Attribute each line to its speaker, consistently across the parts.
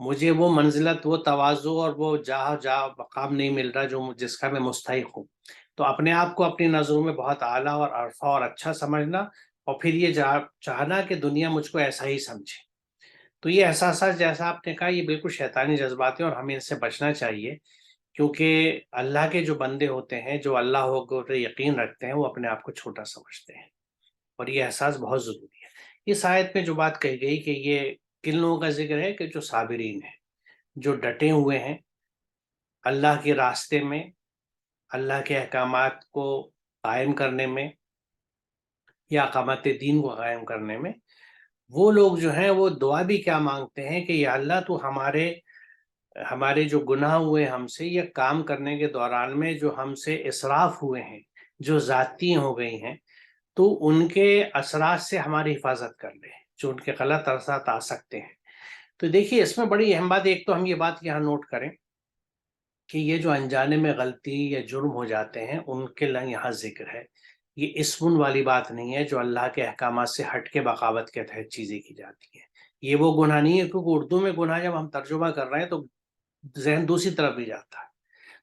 Speaker 1: مجھے وہ منزلت، وہ تواضع اور وہ جا مقام نہیں مل رہا جو جس کا میں مستحق ہوں. تو اپنے آپ کو اپنی نظروں میں بہت اعلیٰ اور عرفہ اور اچھا سمجھنا، اور پھر یہ چاہنا کہ دنیا مجھ کو ایسا ہی سمجھے. تو یہ احساسات جیسا آپ نے کہا یہ بالکل شیطانی جذبات ہیں اور ہمیں ان سے بچنا چاہیے، کیونکہ اللہ کے جو بندے ہوتے ہیں، جو اللہ پر یقین رکھتے ہیں، وہ اپنے آپ کو چھوٹا سمجھتے ہیں، اور یہ احساس بہت ضروری ہے. اس آیت میں جو بات کہی گئی کہ یہ کن لوگوں کا ذکر ہے کہ جو صابرین ہیں، جو ڈٹے ہوئے ہیں اللہ کے راستے میں، اللہ کے احکامات کو قائم کرنے میں یا اقامت دین کو قائم کرنے میں. وہ لوگ جو ہیں وہ دعا بھی کیا مانگتے ہیں کہ یا اللہ تو ہمارے جو گناہ ہوئے ہم سے، یہ کام کرنے کے دوران میں جو ہم سے اسراف ہوئے ہیں، جو ذاتی ہو گئی ہیں، تو ان کے اثرات سے ہماری حفاظت کر لیں، جو ان کے غلط اثرات آ سکتے ہیں. تو دیکھیے اس میں بڑی اہم بات، ایک تو ہم یہ بات یہاں نوٹ کریں کہ یہ جو انجانے میں غلطی یا جرم ہو جاتے ہیں ان کے لیے یہاں ذکر ہے. یہ اسم والی بات نہیں ہے جو اللہ کے احکامات سے ہٹ کے بغاوت کے تحت چیزیں کی جاتی ہیں. یہ وہ گناہ نہیں ہے، کیونکہ اردو میں گناہ جب ہم ترجمہ کر رہے ہیں تو ذہن دوسری طرف بھی جاتا ہے.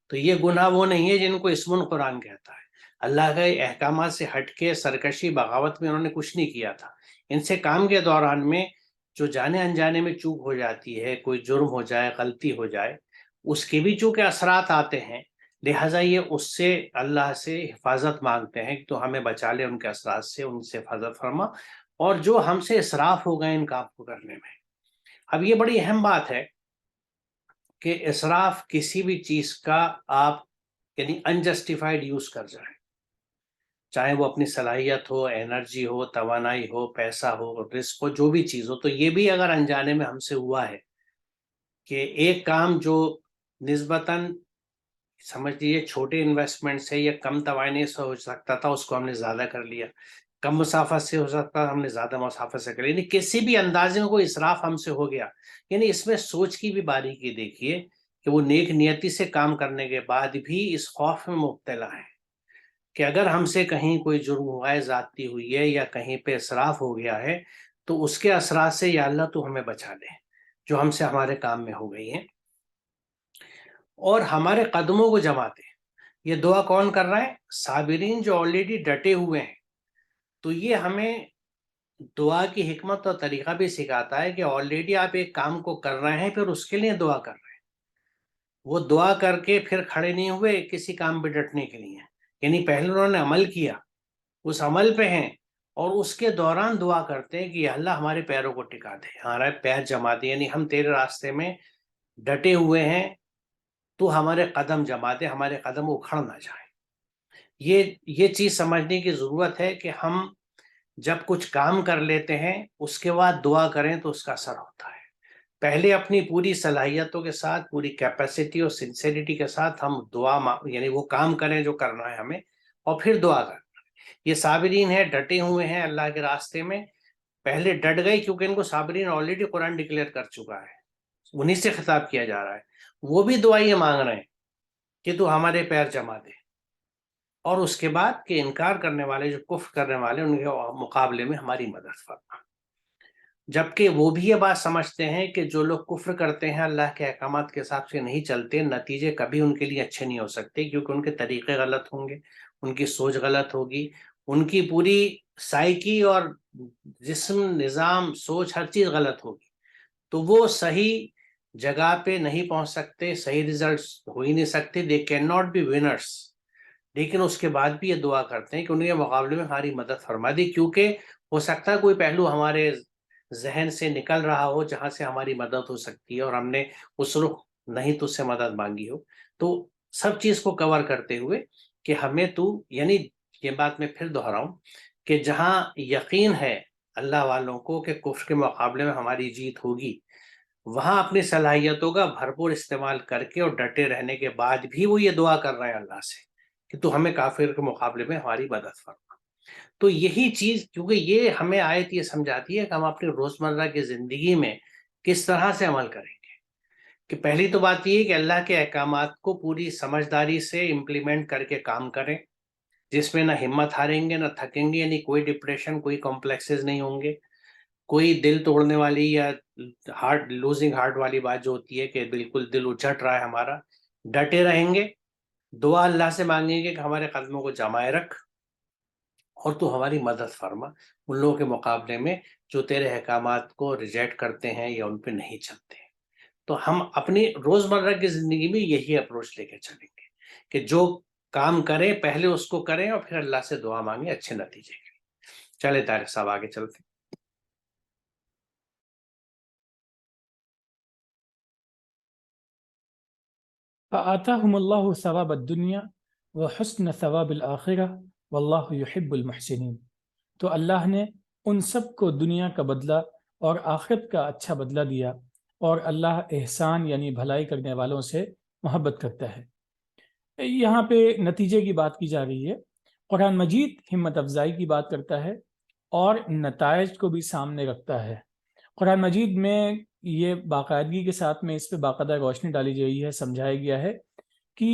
Speaker 1: تو یہ گناہ وہ نہیں ہے جن کو اسم القرآن کہتا ہے. اللہ کے احکامات سے ہٹ کے سرکشی بغاوت میں انہوں نے کچھ نہیں کیا تھا. ان سے کام کے دوران میں جو جانے انجانے میں چوک ہو جاتی ہے، کوئی جرم ہو جائے، غلطی ہو جائے، اس کے بھی چونکہ اثرات آتے ہیں، لہٰذا یہ اس سے اللہ سے حفاظت مانگتے ہیں کہ تو ہمیں بچا لے ان کے اثرات سے، ان سے حفاظت فرما، اور جو ہم سے اسراف ہو گئے ان کام کو کرنے میں. اب یہ بڑی اہم بات ہے کہ اسراف کسی بھی چیز کا آپ یعنی انجسٹیفائڈ یوز کر جائیں، چاہے وہ اپنی صلاحیت ہو، انرجی ہو، توانائی ہو، پیسہ ہو، رزق ہو، جو بھی چیز ہو. تو یہ بھی اگر انجانے میں ہم سے ہوا ہے کہ ایک کام جو نسبتاً سمجھ لیجیے چھوٹے انویسٹمنٹ سے یا کم توانائی سے ہو سکتا تھا، اس کو ہم نے زیادہ کر لیا، کم مسافت سے ہو سکتا تھا، ہم نے زیادہ مسافت سے کر لیا، یعنی کسی بھی اندازے میں کوئی اسراف ہم سے ہو گیا. یعنی اس میں سوچ کی بھی باریکی دیکھیے کہ وہ نیک نیتی سے کام کرنے کے بعد بھی اس خوف میں مبتلا ہے کہ اگر ہم سے کہیں کوئی جرم ہوا ہے، زیادتی ہوئی ہے یا کہیں پہ اسراف ہو گیا ہے، تو اس کے اثرات سے یا اللہ تو ہمیں بچا لے جو ہم سے ہمارے کام میں ہو گئی ہیں، اور ہمارے قدموں کو جما دے. یہ دعا کون کر رہا ہے؟ صابرین جو آلریڈی ڈٹے ہوئے ہیں. تو یہ ہمیں دعا کی حکمت اور طریقہ بھی سکھاتا ہے کہ آلریڈی آپ ایک کام کو کر رہے ہیں، پھر اس کے لیے دعا کر رہے ہیں. وہ دعا کر کے پھر کھڑے نہیں ہوئے کسی کام پہ ڈٹنے کے لیے، یعنی پہلے انہوں نے عمل کیا، اس عمل پہ ہیں، اور اس کے دوران دعا کرتے ہیں کہ یا اللہ ہمارے پیروں کو ٹکا دے، ہمارے پیر جما دے، یعنی ہم تیرے راستے میں ڈٹے ہوئے ہیں، تو ہمارے قدم جما دے، ہمارے قدم اکھڑ نہ جائیں. یہ چیز سمجھنے کی ضرورت ہے کہ ہم جب کچھ کام کر لیتے ہیں اس کے بعد دعا کریں تو اس کا اثر ہوتا ہے. پہلے اپنی پوری صلاحیتوں کے ساتھ، پوری کیپیسٹی اور سنسیریٹی کے ساتھ ہم یعنی وہ کام کریں جو کرنا ہے ہمیں، اور پھر دعا کریں. یہ صابرین ہے، ڈٹے ہوئے ہیں اللہ کے راستے میں، پہلے ڈٹ گئے کیونکہ ان کو صابرین آلریڈی قرآن ڈکلیئر کر چکا ہے، انہیں سے خطاب کیا جا رہا ہے. وہ بھی دعا یہ مانگ رہے ہیں کہ تو ہمارے پیر جما دے، اور اس کے بعد کہ انکار کرنے والے، جو کفر کرنے والے، ان کے مقابلے میں ہماری مدد فرما. جبکہ وہ بھی یہ بات سمجھتے ہیں کہ جو لوگ کفر کرتے ہیں، اللہ کے احکامات کے حساب سے نہیں چلتے، نتیجے کبھی ان کے لیے اچھے نہیں ہو سکتے، کیونکہ ان کے طریقے غلط ہوں گے، ان کی سوچ غلط ہوگی، ان کی پوری سائیکی اور جسم، نظام، سوچ، ہر چیز غلط ہوگی. تو وہ صحیح جگہ پہ نہیں پہنچ سکتے، صحیح ریزلٹس ہو ہی نہیں سکتے، they can not be winners. لیکن اس کے بعد بھی یہ دعا کرتے ہیں کہ ان کے مقابلے میں ہماری مدد فرما دی، کیونکہ ہو سکتا ہے کوئی پہلو ہمارے ذہن سے نکل رہا ہو جہاں سے ہماری مدد ہو سکتی ہے، اور ہم نے اس رخ نہیں تو اس سے مدد مانگی ہو. تو سب چیز کو کور کرتے ہوئے کہ ہمیں تو، یعنی یہ بات میں پھر دہراؤں کہ جہاں یقین ہے اللہ والوں کو کہ کفر کے مقابلے میں ہماری جیت ہوگی، وہاں اپنی صلاحیتوں کا بھرپور استعمال کر کے اور ڈٹے رہنے کے بعد بھی وہ یہ دعا کر رہے ہیں اللہ سے کہ تو ہمیں کافر کے مقابلے میں ہماری مدد فرما. تو یہی چیز، کیونکہ یہ ہمیں آیت یہ سمجھاتی ہے کہ ہم اپنی روزمرہ کی زندگی میں کس طرح سے عمل کریں گے. کہ پہلی تو بات یہ ہے کہ اللہ کے احکامات کو پوری سمجھداری سے امپلیمنٹ کر کے کام کریں، جس میں نہ ہمت ہاریں گے، نہ تھکیں گے، یعنی کوئی ڈپریشن، کوئی کمپلیکسز نہیں ہوں گے. کوئی دل توڑنے والی یا لوزنگ ہارٹ والی بات جو ہوتی ہے کہ بالکل دل اچھٹ رہا ہے ہمارا، ڈٹے رہیں گے، دعا اللہ سے مانگیں گے کہ ہمارے قدموں کو جمائے رکھ اور تو ہماری مدد فرما ان لوگوں کے مقابلے میں جو تیرے احکامات کو ریجیکٹ کرتے ہیں یا ان پہ نہیں چلتے ہیں۔ تو ہم اپنی روزمرہ کی زندگی میں یہی اپروچ لے کے چلیں گے کہ جو کام کریں پہلے اس کو کریں اور پھر اللہ سے دعا مانگیں اچھے نتیجے کے لیے۔ چلے طارق صاحب آگے چلتے ہیں۔
Speaker 2: فآتاہم اللہ ثواب الدنیا وحسن ثواب الآخرہ واللہ یحب المحسنین۔ تو اللہ نے ان سب کو دنیا کا بدلہ اور آخرت کا اچھا بدلہ دیا، اور اللہ احسان یعنی بھلائی کرنے والوں سے محبت کرتا ہے۔ یہاں پہ نتیجے کی بات کی جا رہی ہے۔ قرآن مجید ہمت افزائی کی بات کرتا ہے اور نتائج کو بھی سامنے رکھتا ہے۔ قرآن مجید میں یہ باقاعدگی کے ساتھ میں اس پہ باقاعدہ روشنی ڈالی گئی ہے، سمجھایا گیا ہے کہ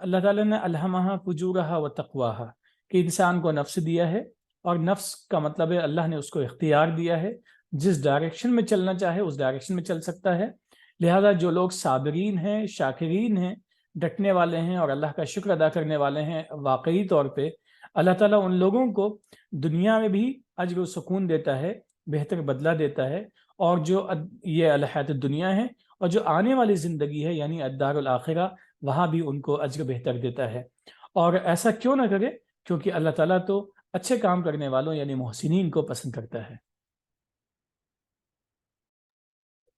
Speaker 2: اللہ تعالیٰ نے الہمہا فجورہا و تقواہا، کہ انسان کو نفس دیا ہے، اور نفس کا مطلب ہے اللہ نے اس کو اختیار دیا ہے، جس ڈائریکشن میں چلنا چاہے اس ڈائریکشن میں چل سکتا ہے۔ لہذا جو لوگ صابرین ہیں، شاکرین ہیں، ڈٹنے والے ہیں اور اللہ کا شکر ادا کرنے والے ہیں، واقعی طور پہ اللہ تعالیٰ ان لوگوں کو دنیا میں بھی اجر و سکون دیتا ہے، بہتر بدلہ دیتا ہے، اور جو یہ الحیات الدنیا ہے اور جو آنے والی زندگی ہے یعنی الدار الآخرہ، وہاں بھی ان کو اجر بہتر دیتا ہے۔ اور ایسا کیوں نہ کرے، کیونکہ اللہ تعالیٰ تو اچھے کام کرنے والوں یعنی محسنین کو پسند کرتا ہے۔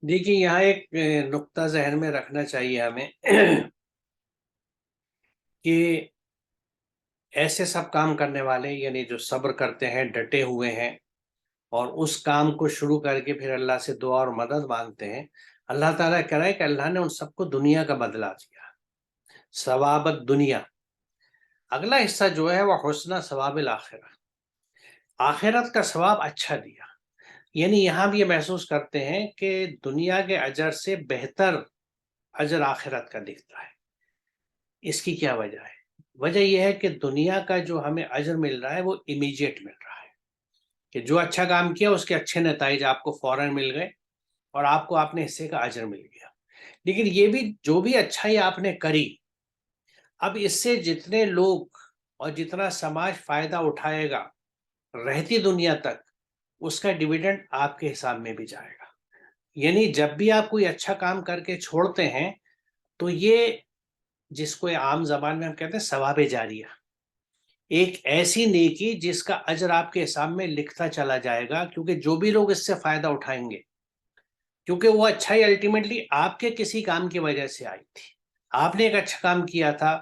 Speaker 1: دیکھیے یہاں ایک نقطہ ذہن میں رکھنا چاہیے ہمیں کہ ایسے سب کام کرنے والے یعنی جو صبر کرتے ہیں، ڈٹے ہوئے ہیں اور اس کام کو شروع کر کے پھر اللہ سے دعا اور مدد مانگتے ہیں، اللہ تعالیٰ کہہ رہا ہے کہ اللہ نے ان سب کو دنیا کا بدلہ دیا، ثواب الدنیا۔ اگلا حصہ جو ہے وہ حسن ثواب الآخرہ، آخرت کا ثواب اچھا دیا۔ یعنی یہاں بھی یہ محسوس کرتے ہیں کہ دنیا کے اجر سے بہتر اجر آخرت کا دکھتا ہے۔ اس کی کیا وجہ ہے؟ وجہ یہ ہے کہ دنیا کا جو ہمیں اجر مل رہا ہے وہ امیجیٹ مل رہا ہے، کہ جو اچھا کام کیا اس کے اچھے نتائج آپ کو فوراً مل گئے اور آپ کو اپنے حصے کا اجر مل گیا۔ لیکن یہ بھی جو بھی اچھائی آپ نے کری، اب اس سے جتنے لوگ اور جتنا سماج فائدہ اٹھائے گا رہتی دنیا تک، اس کا ڈویڈنڈ آپ کے حساب میں بھی جائے گا۔ یعنی جب بھی آپ کوئی اچھا کام کر کے چھوڑتے ہیں تو یہ جس کو عام زبان میں ہم کہتے ہیں ثواب جاریہ، ایک ایسی نیکی جس کا اجر آپ کے حساب میں لکھتا چلا جائے گا، کیونکہ جو بھی لوگ اس سے فائدہ اٹھائیں گے، کیونکہ وہ اچھائی الٹیمیٹلی آپ کے کسی کام کی وجہ سے آئی تھی۔ آپ نے ایک اچھا کام کیا تھا،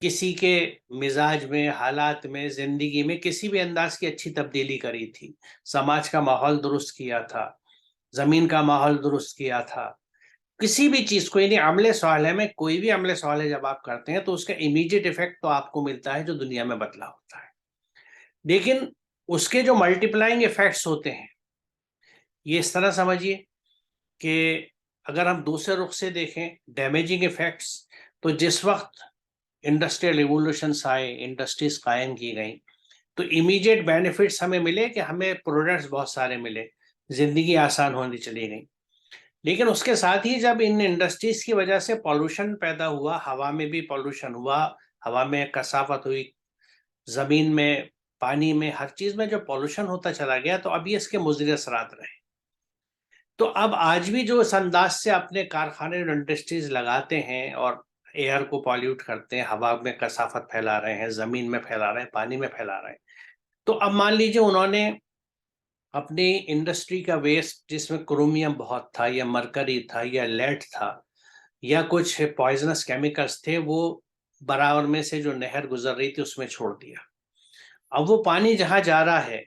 Speaker 1: کسی کے مزاج میں، حالات میں، زندگی میں کسی بھی انداز کی اچھی تبدیلی کری تھی، سماج کا ماحول درست کیا تھا، زمین کا ماحول درست کیا تھا، کسی بھی چیز کو، یعنی عمل صالح میں کوئی بھی عمل صالح جب آپ کرتے ہیں تو اس کا امیڈیٹ افیکٹ تو آپ کو ملتا ہے جو دنیا میں بدلا ہوتا ہے، لیکن اس کے جو ملٹیپلائنگ افیکٹس ہوتے ہیں، یہ اس طرح سمجھیے کہ اگر ہم دوسرے رخ سے دیکھیں ڈیمیجنگ افیکٹس، تو جس وقت انڈسٹریل ریولوشنس آئے، انڈسٹریز قائم کی گئیں، تو امیڈیٹ بینیفٹس ہمیں ملے کہ ہمیں پروڈکٹس بہت سارے ملے، زندگی آسان ہونے چلی گئی۔ لیکن اس کے ساتھ ہی جب ان انڈسٹریز کی وجہ سے پالوشن پیدا ہوا، ہوا میں بھی پالوشن ہوا، ہوا میں کثافت ہوئی، زمین میں، پانی میں، ہر چیز میں جو پالوشن ہوتا چلا گیا، تو ابھی اس کے مضر اثرات رہے۔ تو اب آج بھی جو اس انداز سے اپنے کارخانے اور انڈسٹریز لگاتے ہیں اور ایئر کو پالیوٹ کرتے ہیں، ہوا میں کثافت پھیلا رہے ہیں، زمین میں پھیلا رہے ہیں، پانی میں پھیلا رہے ہیں، تو اب مان لیجیے انہوں نے اپنی انڈسٹری کا ویسٹ جس میں کرومیم بہت تھا یا مرکری تھا یا لیڈ تھا یا کچھ پوائزنس کیمیکلز تھے، وہ برابر میں سے جو نہر گزر رہی تھی اس میں چھوڑ دیا۔ اب وہ پانی جہاں جا رہا ہے،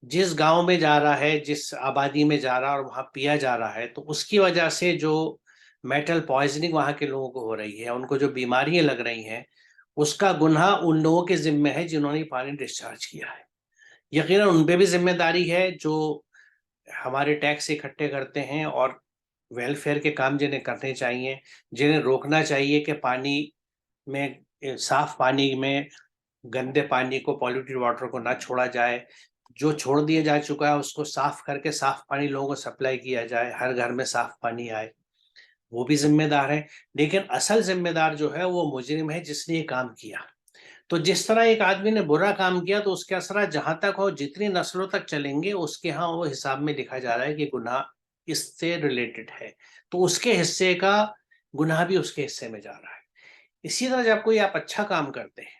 Speaker 1: جس گاؤں میں جا رہا ہے، جس آبادی میں جا رہا ہے اور وہاں پیا جا رہا ہے، تو اس کی وجہ سے جو میٹل پوائزننگ وہاں کے لوگوں کو ہو رہی ہے، ان کو جو بیماریاں لگ رہی ہیں، اس کا گناہ ان لوگوں کے ذمہ ہے جنہوں نے پانی ڈسچارج کیا ہے۔ یقیناً ان پہ بھی ذمہ داری ہے جو ہمارے ٹیکس اکٹھے کرتے ہیں اور ویلفیئر کے کام جنہیں کرنے چاہیے، جنہیں روکنا چاہیے کہ پانی میں، صاف پانی میں گندے پانی کو، پالیوٹیڈ واٹر کو نہ چھوڑا جائے، جو چھوڑ دیا جا چکا ہے اس کو صاف کر کے صاف پانی لوگوں کو سپلائی کیا جائے، ہر گھر میں صاف پانی آئے، وہ بھی ذمہ دار ہے۔ لیکن اصل ذمہ دار جو ہے وہ مجرم ہے جس نے یہ کام کیا۔ تو جس طرح ایک آدمی نے برا کام کیا تو اس کے اثرات جہاں تک ہو، جتنی نسلوں تک چلیں گے، اس کے ہاں وہ حساب میں لکھا جا رہا ہے کہ گناہ اس سے ریلیٹڈ ہے، تو اس کے حصے کا گناہ بھی اس کے حصے میں جا رہا ہے۔ اسی طرح جب کوئی آپ اچھا کام کرتے ہیں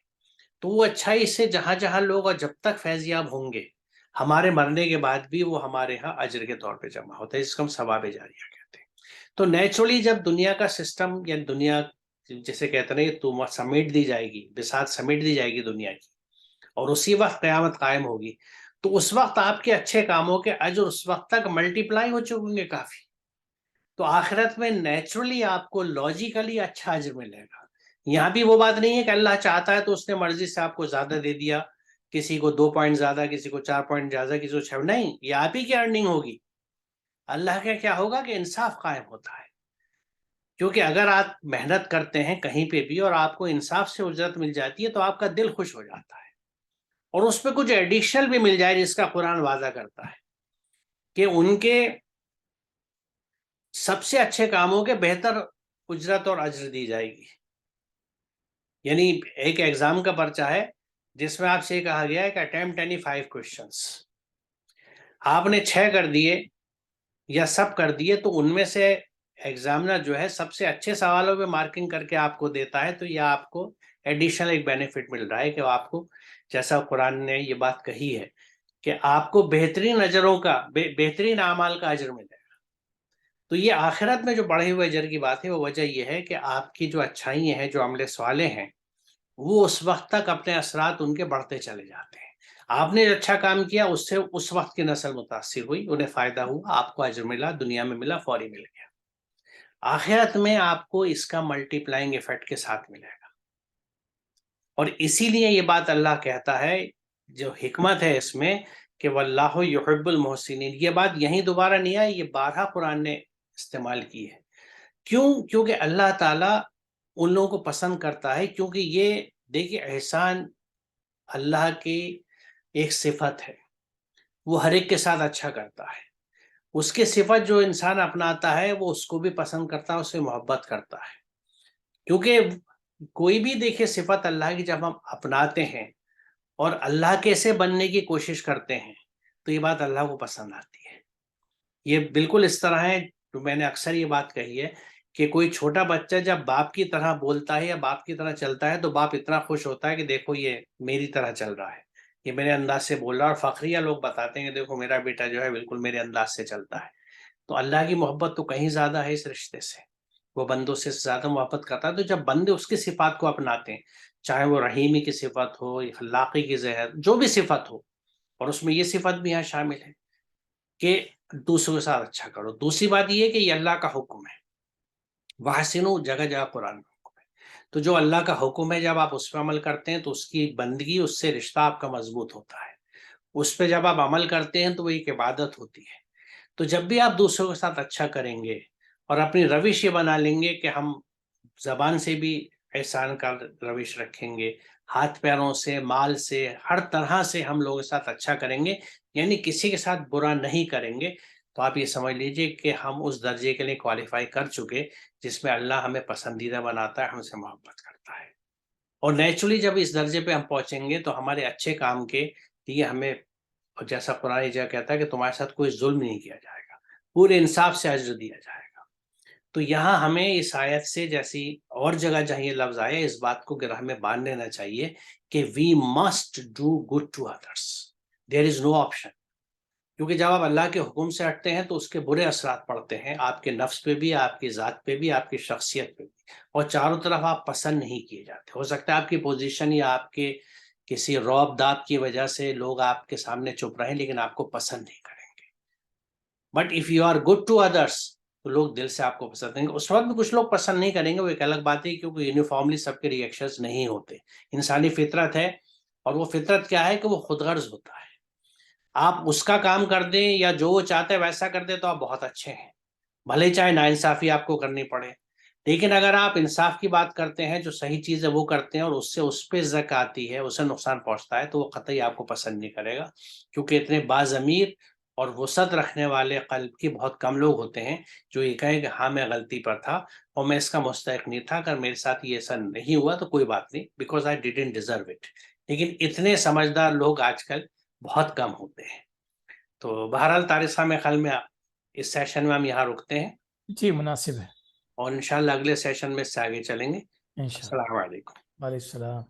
Speaker 1: تو وہ اچھائی سے جہاں جہاں لوگ اور جب تک فیض یاب ہوں گے، ہمارے مرنے کے بعد بھی وہ ہمارے ہاں اجر کے طور پہ جمع ہوتا ہے، جس کو ہم ثواب جاریہ کہتے ہیں۔ تو نیچرلی جب دنیا کا سسٹم یا دنیا جسے کہتے ہیں تو سمیٹ دی جائے گی، بساط سمیٹ دی جائے گی دنیا کی، اور اسی وقت قیامت قائم ہوگی، تو اس وقت آپ کے اچھے کاموں کے اجر اس وقت تک ملٹی پلائی ہو چکیں گے کافی، تو آخرت میں نیچرلی آپ کو لاجیکلی اچھا اجر ملے گا۔ یہاں بھی وہ بات نہیں ہے کہ اللہ چاہتا ہے تو اس نے مرضی سے آپ کو زیادہ دے دیا، کسی کو 2 پوائنٹ زیادہ، کسی کو 4 پوائنٹ زیادہ، کسی کو 6، نہیں، یہ آپ ہی کی ارننگ ہوگی۔ اللہ کا کیا ہوگا کہ انصاف قائم ہوتا ہے، کیونکہ اگر آپ محنت کرتے ہیں کہیں پہ بھی اور آپ کو انصاف سے اجرت مل جاتی ہے تو آپ کا دل خوش ہو جاتا ہے، اور اس پہ کچھ ایڈیشنل بھی مل جائے جس کا قرآن واضح کرتا ہے کہ ان کے سب سے اچھے کاموں کے بہتر اجرت اور اجر دی جائے گی۔ یعنی ایک ایگزام کا پرچہ ہے جس میں آپ سے یہ کہا گیا ہے کہ اٹیمپٹ اینی 5 کوشچنس، آپ نے 6 کر دیے یا سب کر دیے، تو ان میں سے ایگزامنر جو ہے سب سے اچھے سوالوں پہ مارکنگ کر کے آپ کو دیتا ہے، تو یہ آپ کو ایڈیشنل ایک بینیفٹ مل رہا ہے کہ آپ کو، جیسا قرآن نے یہ بات کہی ہے کہ آپ کو بہترین اجروں کا، بہترین اعمال کا اجر ملے گا۔ تو یہ آخرت میں جو بڑھے ہوئے اجر کی بات ہے، وہ وجہ یہ ہے کہ آپ کی جو اچھائیاں ہیں، جو عمل صالح ہیں، وہ اس وقت تک اپنے اثرات ان کے بڑھتے چلے جاتے ہیں۔ آپ نے اچھا کام کیا، اس سے اس وقت کی نسل متاثر ہوئی، انہیں فائدہ ہوا، آپ کو اجر ملا، دنیا میں ملا، فوری مل گیا۔ آخرت میں آپ کو اس کا ملٹی پلائنگ ایفیکٹ کے ساتھ ملے گا، اور اسی لیے یہ بات اللہ کہتا ہے، جو حکمت ہے اس میں، کہ واللہ یحب المحسنین، یہ بات یہیں دوبارہ نہیں آئی، یہ 12 قرآن نے استعمال کی ہے۔ کیوں؟ کیونکہ اللہ تعالیٰ ان لوگوں کو پسند کرتا ہے، کیونکہ یہ دیکھیے احسان اللہ کی ایک صفت ہے، وہ ہر ایک کے ساتھ اچھا کرتا ہے، اس کی صفت جو انسان اپناتا ہے وہ اس کو بھی پسند کرتا ہے، اس سے محبت کرتا ہے، کیونکہ کوئی بھی دیکھیے صفت اللہ کی جب ہم اپناتے ہیں اور اللہ کیسے بننے کی کوشش کرتے ہیں تو یہ بات اللہ کو پسند آتی ہے۔ یہ بالکل اس طرح ہے، جو میں نے اکثر یہ بات کہی ہے کہ کوئی چھوٹا بچہ جب باپ کی طرح بولتا ہے یا باپ کی طرح چلتا ہے تو باپ اتنا خوش ہوتا ہے کہ دیکھو یہ میری طرح چل رہا ہے، یہ میرے انداز سے بول رہا ہے، اور فخریہ لوگ بتاتے ہیں کہ دیکھو میرا بیٹا جو ہے بالکل میرے انداز سے چلتا ہے۔ تو اللہ کی محبت تو کہیں زیادہ ہے اس رشتے سے، وہ بندوں سے زیادہ محبت کرتا ہے۔ تو جب بندے اس کی صفات کو اپناتے ہیں، چاہے وہ رحیمی کی صفت ہو، خلاقی کی زہر، جو بھی صفت ہو، اور اس میں یہ صفت بھی یہاں شامل ہے کہ دوسروں کے ساتھ اچھا کرو۔ دوسری بات یہ کہ یہ اللہ کا حکم ہے، وَأَحْسِنُوا جگہ جگہ قرآن میں حکم ہے، تو جو اللہ کا حکم ہے جب آپ اس پہ عمل کرتے ہیں تو اس کی بندگی، اس سے رشتہ آپ کا مضبوط ہوتا ہے، اس پہ جب آپ عمل کرتے ہیں تو وہ ایک عبادت ہوتی ہے۔ تو جب بھی آپ دوسروں کے ساتھ اچھا کریں گے اور اپنی روش یہ بنا لیں گے کہ ہم زبان سے بھی احسان کا روش رکھیں گے، ہاتھ پیروں سے، مال سے، ہر طرح سے ہم لوگوں کے ساتھ اچھا کریں گے، یعنی کسی کے ساتھ برا نہیں کریں گے، تو آپ یہ سمجھ لیجئے کہ ہم اس درجے کے لیے کوالیفائی کر چکے جس میں اللہ ہمیں پسندیدہ بناتا ہے، ہم سے محبت کرتا ہے۔ اور نیچرلی جب اس درجے پہ ہم پہنچیں گے تو ہمارے اچھے کام کے لیے ہمیں، اور جیسا قرآن جگہ کہتا ہے کہ تمہارے ساتھ کوئی ظلم نہیں کیا جائے گا، پورے انصاف سے اجر دیا جائے گا۔ تو یہاں ہمیں اس آیت سے، جیسی اور جگہ جہاں یہ لفظ آئے، اس بات کو گرہ میں باندھ لینا چاہیے کہ we must do good to others, there is no option, کیونکہ جب آپ اللہ کے حکم سے ہٹتے ہیں تو اس کے برے اثرات پڑتے ہیں آپ کے نفس پہ بھی، آپ کی ذات پہ بھی، آپ کی شخصیت پہ بھی، اور چاروں طرف آپ پسند نہیں کیے جاتے۔ ہو سکتا ہے آپ کی پوزیشن یا آپ کے کسی رعب داب کی وجہ سے لوگ آپ کے سامنے چپ رہے، لیکن آپ کو پسند نہیں کریں گے۔ But if you are good to others تو لوگ دل سے آپ کو پسند کریں گے۔ اس وقت بھی کچھ لوگ پسند نہیں کریں گے، وہ ایک الگ بات ہے، کیونکہ یونیفارملی سب کے ریئیکشنز نہیں ہوتے، انسانی فطرت ہے، اور وہ فطرت کیا ہے کہ وہ خود غرض ہوتا ہے۔ آپ اس کا کام کر دیں یا جو وہ چاہتے ہیں ویسا کر دیں تو آپ بہت اچھے ہیں، بھلے چاہے ناانصافی آپ کو کرنی پڑے، لیکن اگر آپ انصاف کی بات کرتے ہیں، جو صحیح چیز ہے وہ کرتے ہیں اور اس پہ زک آتی ہے، اسے نقصان پہنچتا ہے، تو وہ قطعی آپ کو پسند نہیں کرے گا، کیونکہ اتنے باضمیر اور وسعت رکھنے والے قلب کے بہت کم لوگ ہوتے ہیں جو یہ کہیں کہ ہاں میں غلطی پر تھا اور میں اس کا مستحق نہیں تھا، اگر میرے ساتھ یہ ایسا نہیں ہوا تو کوئی بات نہیں، because I didn't deserve it. لیکن اتنے سمجھدار لوگ آج کل بہت کم ہوتے ہیں. تو بہرحال طارق صاحب، میرے خیال میں اس سیشن میں ہم یہاں رکتے ہیں
Speaker 2: جی مناسب ہے.
Speaker 1: اور انشاءاللہ اگلے سیشن میں اس سے آگے چلیں گے.
Speaker 2: انشاءاللہ.
Speaker 1: السلام علیکم.
Speaker 2: وعلیکم السلام.